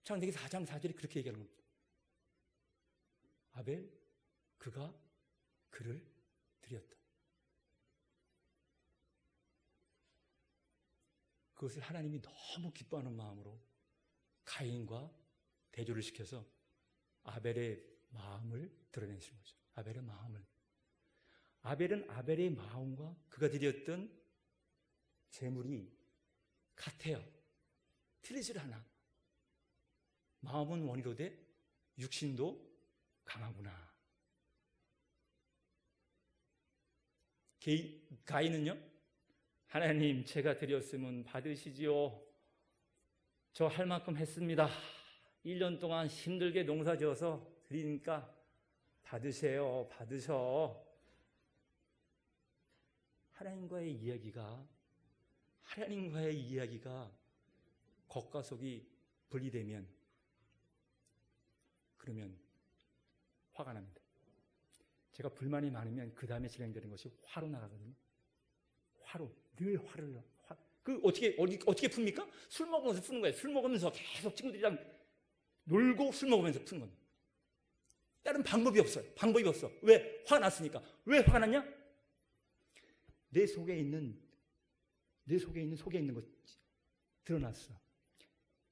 창세기 4장 4절이 그렇게 얘기하는 겁니다. 아벨, 그가 그를 드렸다. 그것을 하나님이 너무 기뻐하는 마음으로 가인과 대조를 시켜서 아벨의 마음을 드러내시는 거죠. 아벨의 마음을. 아벨은 아벨의 마음과 그가 드렸던 재물이 같아요. 틀리질 않아. 마음은 원이로되 육신도 강하구나. 가인은요, 하나님 제가 드렸으면 받으시지요. 저 할 만큼 했습니다. 1년 동안 힘들게 농사 지어서 드리니까 받으세요. 받으셔. 하나님과의 이야기가 겉과 속이 분리되면 그러면 화가 납니다. 제가 불만이 많으면 그 다음에 진행되는 것이 화로 나가거든요. 화로. 늘 화를. 어떻게 풉니까? 술 먹으면서 푸는 거예요. 술 먹으면서 계속 친구들이랑 놀고 술 먹으면서 푸는 겁니다. 다른 방법이 없어요. 왜? 화가 났으니까. 왜 화가 났냐? 내 속에 있는 것이 드러났어.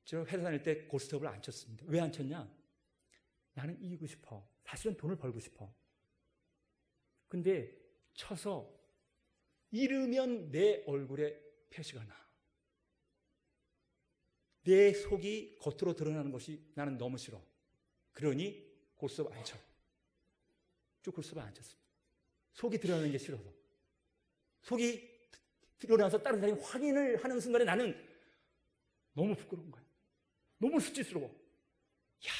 저 회사 다닐 때 고스톱을 안 쳤습니다. 왜 안 쳤냐? 나는 이기고 싶어. 사실은 돈을 벌고 싶어. 근데 쳐서 잃으면 내 얼굴에 표시가 나. 내 속이 겉으로 드러나는 것이 나는 너무 싫어. 그러니 고스톱 안 쳐. 고스톱 안 쳤습니다. 속이 드러나는 게 싫어서. 속이 드러나서 다른 사람이 확인을 하는 순간에 나는 너무 부끄러운 거야. 너무 수치스러워. 야,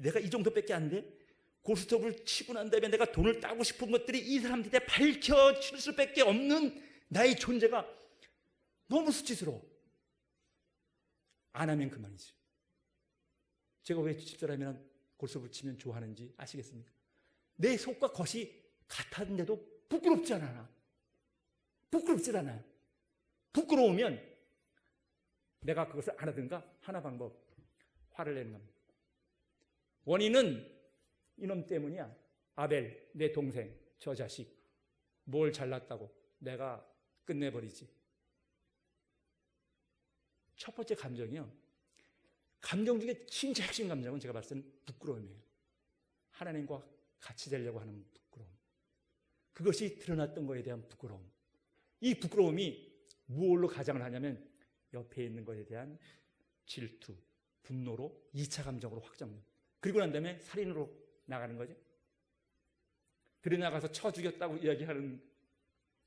내가 이 정도밖에 안 돼? 고스톱을 치고 난 다음에 내가 돈을 따고 싶은 것들이 이 사람들한테 밝혀질 수밖에 없는 나의 존재가 너무 수치스러워. 안 하면 그만이지. 제가 왜 집사람이랑 골수 붙이면 좋아하는지 아시겠습니까? 내 속과 겉이 같았는데도 부끄럽지 않아. 부끄럽지 않아요. 부끄러우면 내가 그것을 안 하든가 하나 방법, 화를 내는 겁니다. 원인은 이놈 때문이야. 아벨, 내 동생, 저 자식 뭘 잘났다고 내가 끝내버리지. 첫 번째 감정이요. 감정 중에 진짜 핵심 감정은 제가 봤을 때는 부끄러움이에요. 하나님과 같이 되려고 하는 부끄러움. 그것이 드러났던 것에 대한 부끄러움. 이 부끄러움이 무엇로 가장을 하냐면 옆에 있는 것에 대한 질투, 분노로 2차 감정으로 확장됩니다. 그리고 난 다음에 살인으로 나가는 거죠. 들여나가서 쳐 죽였다고 이야기하는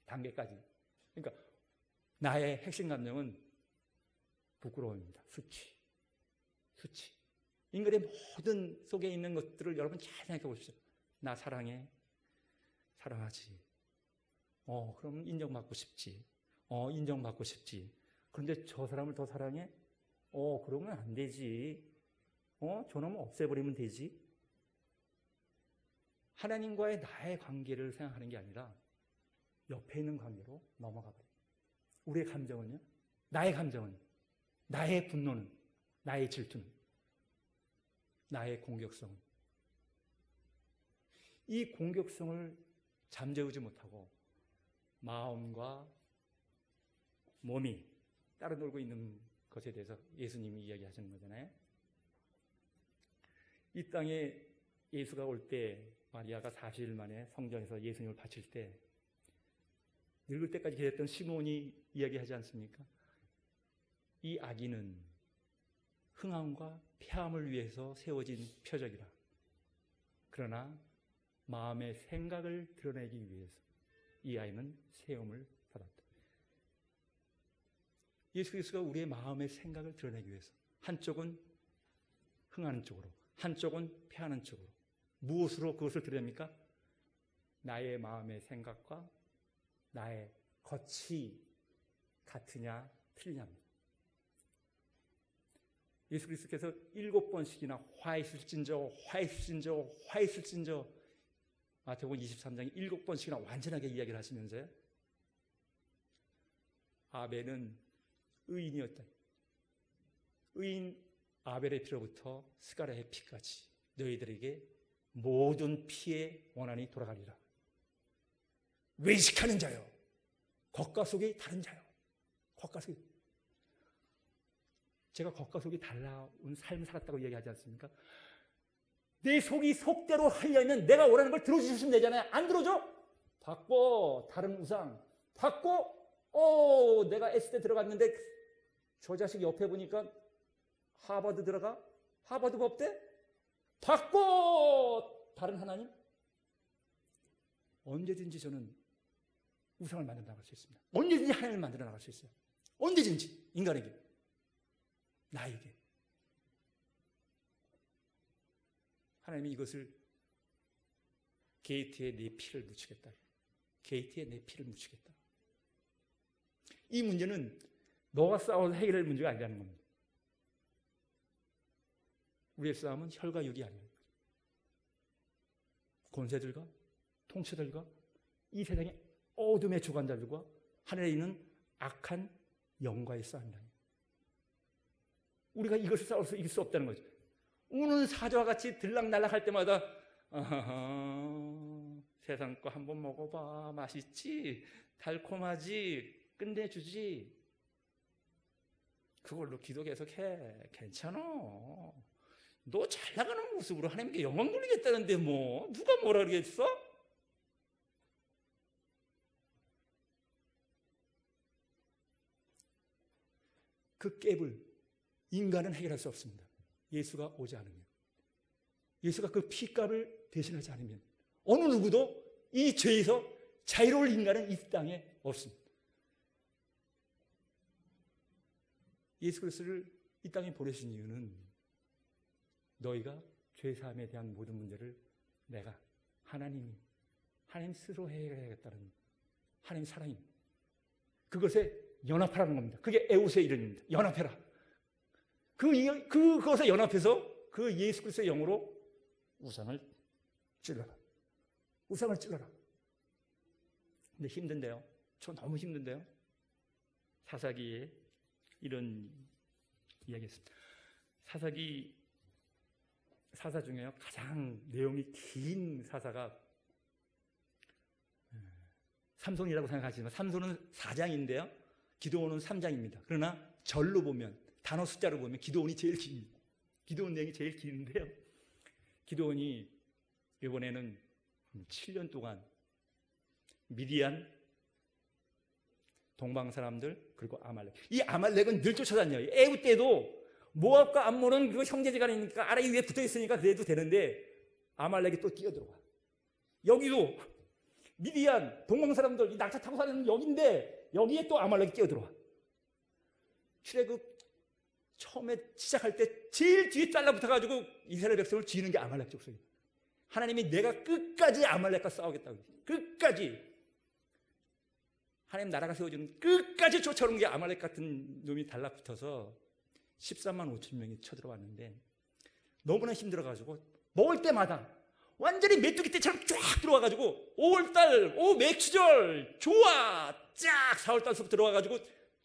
단계까지. 그러니까 나의 핵심 감정은 부끄러움입니다. 수치. 인간의 모든 속에 있는 것들을 여러분 잘 생각해 보십시오. 나 사랑해. 사랑하지. 그럼 인정받고 싶지. 인정받고 싶지. 그런데 저 사람을 더 사랑해? 그러면 안 되지. 저놈은 없애버리면 되지. 하나님과의 나의 관계를 생각하는 게 아니라 옆에 있는 관계로 넘어가 버려요. 우리의 감정은요? 나의 감정은, 나의 분노는, 나의 질투는, 나의 공격성은. 이 공격성을 잠재우지 못하고 마음과 몸이 따라 놀고 있는 것에 대해서 예수님이 이야기하시는 거잖아요. 이 땅에 예수가 올 때 마리아가 40일 만에 성전에서 예수님을 바칠 때 늙을 때까지 기다렸던 시몬이 이야기하지 않습니까? 이 아기는 흥함과 폐함을 위해서 세워진 표적이라. 그러나 마음의 생각을 드러내기 위해서 이 아이는 세움을 받았다. 예수 그리스도가 우리의 마음의 생각을 드러내기 위해서 한쪽은 흥하는 쪽으로, 한쪽은 폐하는 쪽으로. 무엇으로 그것을 드러냅니까? 나의 마음의 생각과 나의 겉이 같으냐 틀리냐입니다. 예수 그리스도께서 7번씩이나 화있을진저 마태복음 23장에 7번씩이나 완전하게 이야기를 하시면서요. 아벨은 의인이었다. 의인 아벨의 피로부터 스가랴의 피까지 너희들에게 모든 피의 원한이 돌아가리라. 외식하는 자요, 겉과 속이 다른 자요. 겉과 속이. 제가 겉과 속이 달라온 삶을 살았다고 얘기하지 않습니까? 내 속이 속대로 하려면 내가 원하는 걸 들어주시면 되잖아요. 안 들어줘? 바꿔. 다른 우상 바꿔. 내가 S대 들어갔는데 저 자식 옆에 보니까 하버드 들어가? 하버드 법대? 바꿔. 다른 하나님? 언제든지 저는 우상을 만들어 나갈 수 있습니다. 언제든지 하나님을 만들어 나갈 수 있어요. 언제든지 인간에게, 나에게. 하나님이 이것을 게이트에 내 피를 묻히겠다. 게이트에 내 피를 묻히겠다. 이 문제는 너가 싸워서 해결할 문제가 아니라는 겁니다. 우리의 싸움은 혈과 육이 아니에요. 권세들과 통치들과 이 세상의 어둠의 주관자들과 하늘에 있는 악한 영과의 싸움이다. 우리가 이것을 싸워서 이길 수 없다는 거죠. 우는 사자와 같이 들락날락할 때마다 세상 거 한번 먹어봐. 맛있지? 달콤하지? 끝내주지? 그걸로 기도 계속해. 괜찮아. 너 잘 나가는 모습으로 하나님께 영광 돌리겠다는데 뭐 누가 뭐라 그러겠어? 그 갭을 인간은 해결할 수 없습니다. 예수가 오지 않으면, 예수가 그 피값을 대신하지 않으면 어느 누구도 이 죄에서 자유로울 인간은 이 땅에 없습니다. 예수 그리스도를 이 땅에 보내신 이유는 너희가 죄사함에 대한 모든 문제를 내가 하나님 스스로 해결해야겠다는 하나님 사랑입니다. 그것에 연합하라는 겁니다. 그게 에우스의 이름입니다. 연합해라. 그것에 연합해서 그 예수 그리스도의 영으로 우상을 찔러라. 우상을 찔러라. 근데 힘든데요. 저 너무 힘든데요. 사사기에 이런 이야기했습니다. 사사기 사사 중에요. 가장 내용이 긴 사사가 삼손이라고 생각하시지만 삼손은 4장인데요. 기드온은 3장입니다. 그러나 절로 보면 단어 숫자로 보면 기드온이 제일 깁니다. 기드온 내용이 제일 기는데요. 기드온이 이번에는 7년 동안 미디안, 동방 사람들, 그리고 아말렉. 이 아말렉은 늘 쫓아다녀요. 애굽 때도 모압과 암몬은 그 형제지간이니까 아래 위에 붙어 있으니까 그래도 되는데 아말렉이 또 뛰어들어와. 여기도 미디안, 동방 사람들, 이 낙타 타고 사는 여기인데 여기에 또 아말렉이 뛰어들어와. 출애굽 처음에 시작할 때 제일 뒤에 잘라붙어가지고 이스라엘 백성을 쥐는 게 아말렉 족속이에요. 하나님이 내가 끝까지 아말렉과 싸우겠다고. 끝까지. 하나님 나라가 세워지는 끝까지 쫓아오는 게 아말렉 같은 놈이 달라붙어서 13만 5천 명이 쳐들어왔는데 너무나 힘들어가지고 먹을 때마다 완전히 메뚜기 떼처럼 쫙 들어와가지고 5월달, 맥추절, 좋아! 쫙 4월달서부터 들어와가지고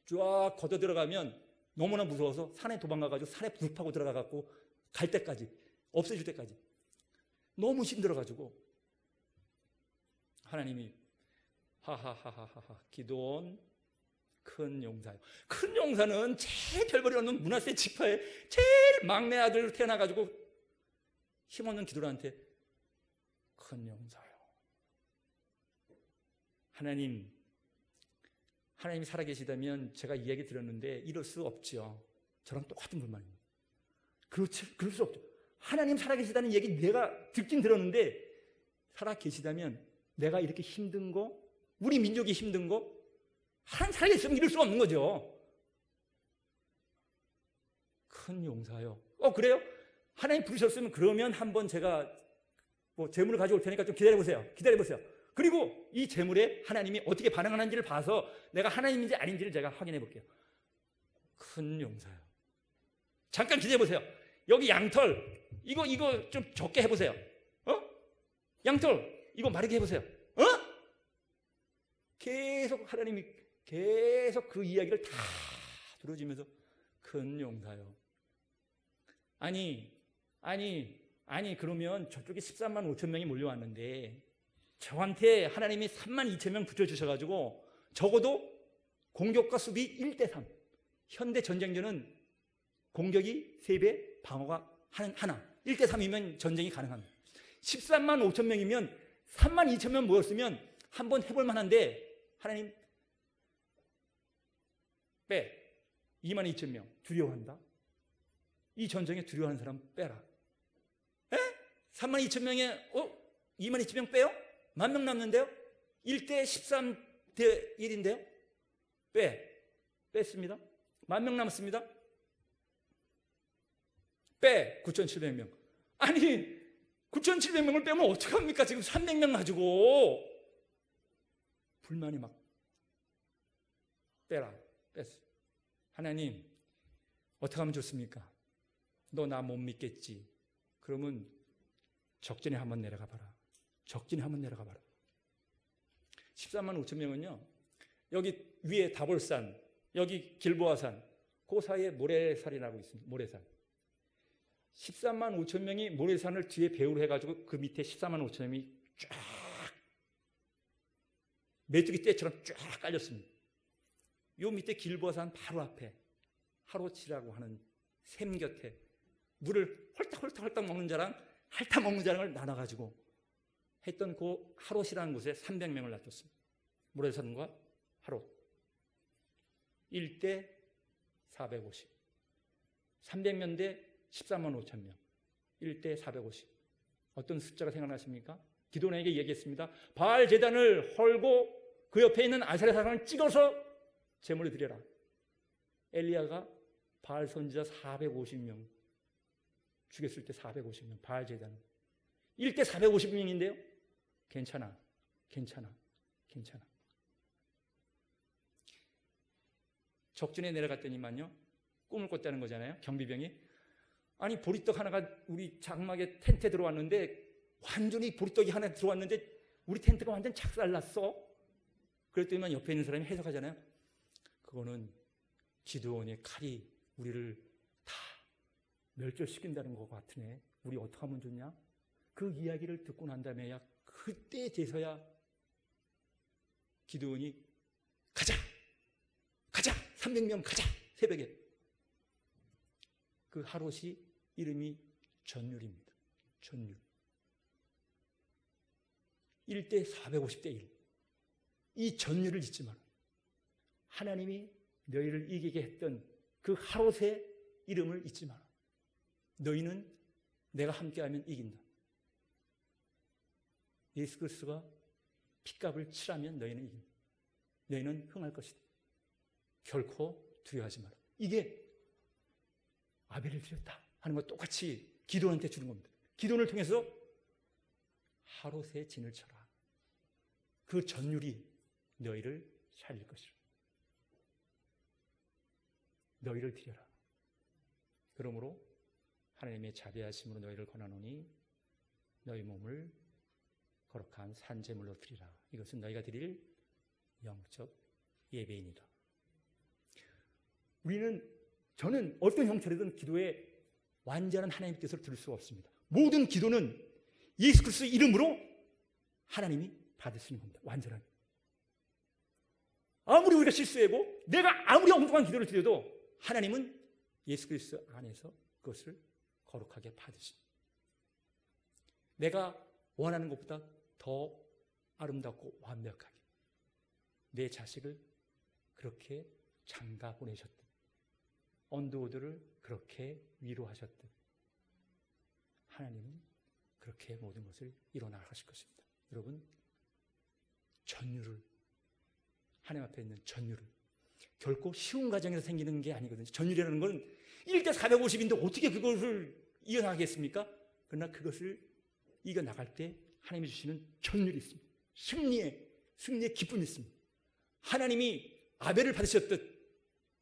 쫙 걷어 들어가면 너무나 무서워서 산에 도망가가지고 산에 불 파고 들어가갖고 갈 때까지, 없애줄 때까지 너무 힘들어가지고 하나님이 하하하하하 기드온 큰 용사요. 큰 용사는 제일 별벌이 없는 므낫세 지파의 제일 막내 아들 태어나가지고 힘없는 기드온한테 큰 용사요. 하나님이 살아계시다면 제가 이야기 드렸는데 이럴 수 없죠. 저랑 똑같은 불만입니다. 그럴 수 없죠. 하나님 살아계시다는 얘기 내가 듣긴 들었는데 살아계시다면 내가 이렇게 힘든 거, 우리 민족이 힘든 거 하나님 살아계시면 이럴 수 없는 거죠. 큰 용사요. 그래요? 하나님 부르셨으면 그러면 한번 제가 재물을 가져올 테니까 좀 기다려보세요. 그리고 이 재물에 하나님이 어떻게 반응하는지를 봐서 내가 하나님인지 아닌지를 제가 확인해 볼게요. 큰 용사요. 잠깐 기다려보세요. 여기 양털 이거 좀 적게 해보세요. 양털 이거 마르게 해보세요. 계속 하나님이 계속 그 이야기를 다 들어주면서 큰 용사요. 아니 그러면 저쪽에 13만 5천 명이 몰려왔는데 저한테 하나님이 3만 2천 명 붙여주셔가지고 적어도 공격과 수비 1대3. 현대 전쟁전은 공격이 3배, 방어가 하나. 1대3이면 전쟁이 가능합니다. 13만 5천 명이면 3만 2천 명 모였으면 한번 해볼 만한데 하나님 빼. 2만 2천 명 두려워한다. 이 전쟁에 두려워하는 사람 빼라. 3만 2천 명에 2만 2천 명 빼요? 10,000명 남는데요? 1대 13대 1인데요? 뺐습니다. 10,000명 남았습니다. 9,700명. 아니 9,700명을 빼면 어떡합니까? 지금 300명 가지고 불만이 막 뺐어. 하나님 어떻게 하면 좋습니까? 너 나 못 믿겠지? 그러면 적진에 한번 내려가 봐라. 13만 5천 명은요, 여기 위에 다볼산, 여기 길보아산, 그 사이에 모래산이 나고 있습니다. 모래산. 13만 5천 명이 모래산을 뒤에 배후로 해가지고 그 밑에 14만 5천 명이 쫙 메뚜기 떼처럼 쫙 깔렸습니다. 요 밑에 길보아산 바로 앞에 하로치라고 하는 샘 곁에 물을 헐떡헐떡 먹는 자랑, 핥아먹는 자랑을 나눠가지고 했던 그 하롯이라는 곳에 300명을 놔뒀습니다. 모래산과 하롯 1대 450. 300명 대 14만 5천 명 1대 450. 어떤 숫자가 생각나십니까? 기도원에게 얘기했습니다. 바알 제단을 헐고 그 옆에 있는 아세라 사람을 찍어서 제물을 드려라. 엘리야가 바알 선지자 450명 죽였을 때 450명 바알 제단 1대 450명인데요. 괜찮아. 적진에 내려갔더니만요, 꿈을 꿨다는 거잖아요. 경비병이. 아니, 보리떡 하나가 우리 장막에 텐트에 들어왔는데, 완전히 보리떡이 하나 들어왔는데 우리 텐트가 완전 작살났어. 그랬더니만 옆에 있는 사람이 해석하잖아요. 그거는 기드온의 칼이 우리를 다 멸절시킨다는 것 같으네. 우리 어떻게 하면 좋냐? 그 이야기를 듣고 난 다음에야, 그때 돼서야 기드온이 가자! 300명 가자! 새벽에. 그 하롯이 이름이 전율입니다. 전율. 1대 450대 1. 이 전율을 잊지 마라. 하나님이 너희를 이기게 했던 그 하롯의 이름을 잊지 마라. 너희는 내가 함께하면 이긴다. 예수 그리스도가 핏값을 치라면 너희는 이긴다. 너희는 흥할 것이다. 결코 두려워하지 마라. 이게 아벨을 드렸다 하는 것 똑같이 기도한테 주는 겁니다. 기도를 통해서 하롯의 진을 쳐라. 그 전율이 너희를 살릴 것이라. 너희를 드려라. 그러므로 하나님의 자비하심으로 너희를 권하노니 너희 몸을 거룩한 산제물로 드리라. 이것은 너희가 드릴 영적 예배이니라. 저는 어떤 형태로든 기도에 완전한 하나님의 뜻을 들을 수가 없습니다. 모든 기도는 예수 그리스도 이름으로 하나님이 받을 수 있는 겁니다. 완전한. 아무리 우리가 실수하고 내가 아무리 엉뚱한 기도를 드려도 하나님은 예수 그리스도 안에서 그것을 거룩하게 받으십니다. 내가 원하는 것보다 더 아름답고 완벽하게 내 자식을 그렇게 장가 보내셨듯, 언더우드를 그렇게 위로하셨듯 하나님은 그렇게 모든 것을 이뤄나가실 것입니다. 여러분, 전율을, 하나님 앞에 있는 전율을, 결코 쉬운 과정에서 생기는 게 아니거든요. 전율이라는 건 1대 450인데 어떻게 그것을 이겨나가겠습니까? 그러나 그것을 이겨나갈 때 하나님이 주시는 전율이 있습니다. 승리의 기쁨이 있습니다. 하나님이 아벨을 받으셨듯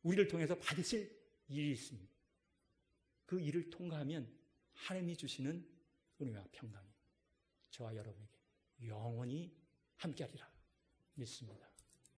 우리를 통해서 받으실 일이 있습니다. 그 일을 통과하면 하나님이 주시는 은혜와 평강이 저와 여러분에게 영원히 함께하리라 믿습니다.